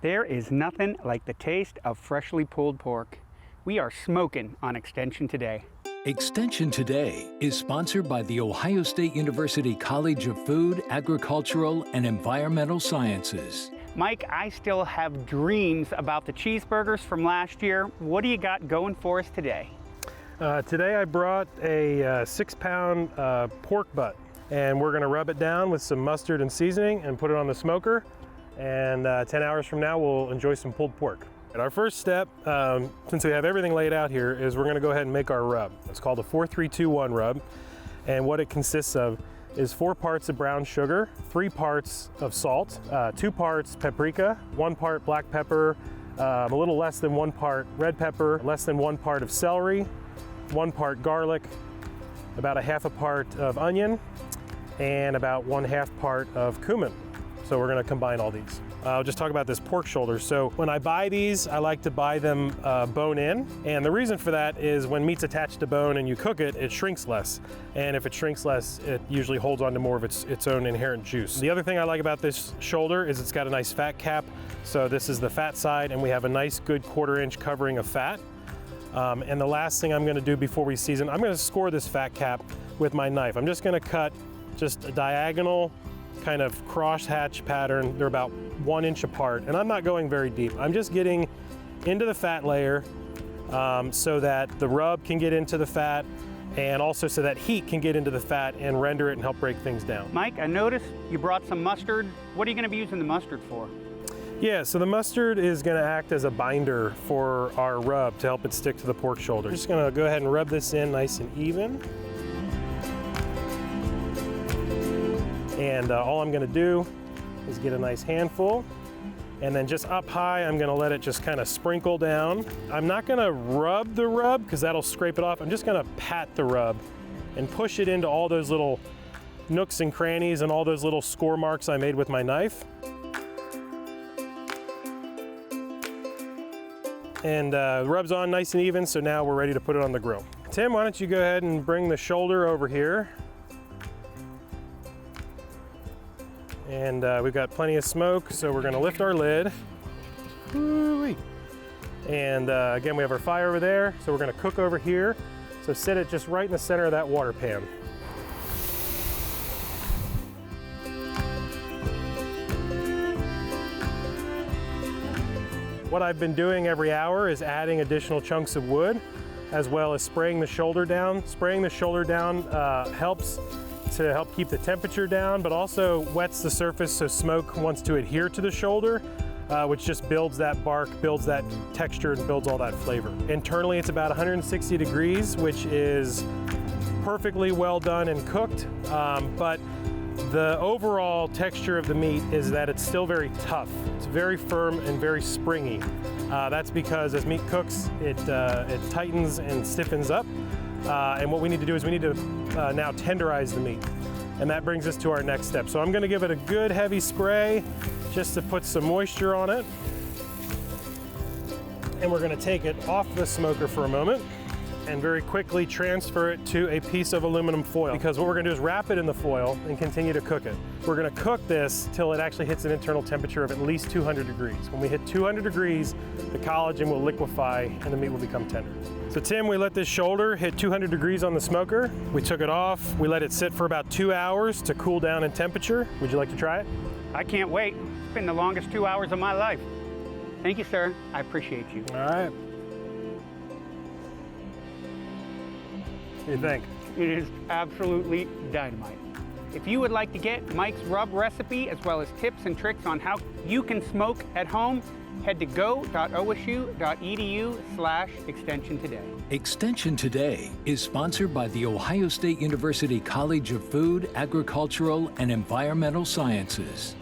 There is nothing like the taste of freshly pulled pork. We are smoking on Extension Today. Extension Today is sponsored by the Ohio State University College of Food, Agricultural, and Environmental Sciences. Mike, I still have dreams about the cheeseburgers from last year. What do you got going for us today? Today I brought a 6-pound pork butt, and we're gonna rub it down with some mustard and seasoning and put it on the smoker. And 10 hours from now, we'll enjoy some pulled pork. And our first step, since we have everything laid out here, is we're gonna go ahead and make our rub. It's called a 4-3-2-1 rub. And what it consists of is 4 parts of brown sugar, 3 parts of salt, 2 parts paprika, 1 part black pepper, a little less than 1 part red pepper, less than 1 part of celery, 1 part garlic, about a half a part of onion, and about 1/2 part of cumin. So we're gonna combine all these. I'll just talk about this pork shoulder. So when I buy these, I like to buy them bone in. And the reason for that is when meat's attached to bone and you cook it, it shrinks less. And if it shrinks less, it usually holds on to more of its own inherent juice. The other thing I like about this shoulder is it's got a nice fat cap. So this is the fat side, and we have a nice good 1/4 inch covering of fat. And the last thing I'm gonna do before we season, I'm gonna score this fat cap with my knife. I'm just gonna cut just a diagonal kind of cross-hatch pattern. They're about 1 inch apart, and I'm not going very deep. I'm just getting into the fat layer so that the rub can get into the fat, and also so that heat can get into the fat and render it and help break things down. Mike, I noticed you brought some mustard. What are you gonna be using the mustard for? Yeah, so the mustard is gonna act as a binder for our rub to help it stick to the pork shoulder. Just gonna go ahead and rub this in nice and even. And all I'm gonna do is get a nice handful, and then just up high, I'm gonna let it just kind of sprinkle down. I'm not gonna rub the rub because that'll scrape it off. I'm just gonna pat the rub and push it into all those little nooks and crannies and all those little score marks I made with my knife. And the rub's on nice and even, so now we're ready to put it on the grill. Tim, why don't you go ahead and bring the shoulder over here. And we've got plenty of smoke, so we're gonna lift our lid. Woo-wee. And again, we have our fire over there, so we're gonna cook over here. So set it just right in the center of that water pan. What I've been doing every hour is adding additional chunks of wood, as well as spraying the shoulder down. Spraying the shoulder down helps to help keep the temperature down, but also wets the surface so smoke wants to adhere to the shoulder, which just builds that bark, builds that texture, and builds all that flavor. Internally, it's about 160 degrees, which is perfectly well done and cooked, but the overall texture of the meat is that it's still very tough. It's very firm and very springy. That's because as meat cooks, it tightens and stiffens up. And what we need to do is we need to now tenderize the meat. And that brings us to our next step. So I'm gonna give it a good heavy spray just to put some moisture on it. And we're gonna take it off the smoker for a moment and very quickly transfer it to a piece of aluminum foil, because what we're gonna do is wrap it in the foil and continue to cook it. We're gonna cook this till it actually hits an internal temperature of at least 200 degrees. When we hit 200 degrees, the collagen will liquefy and the meat will become tender. So Tim, we let this shoulder hit 200 degrees on the smoker. We took it off. We let it sit for about 2 hours to cool down in temperature. Would you like to try it? I can't wait. It's been the longest 2 hours of my life. Thank you, sir. I appreciate you. All right. What do you think? It is absolutely dynamite. If you would like to get Mike's rub recipe, as well as tips and tricks on how you can smoke at home, head to go.osu.edu/Extension Today. Extension Today is sponsored by the Ohio State University College of Food, Agricultural, and Environmental Sciences.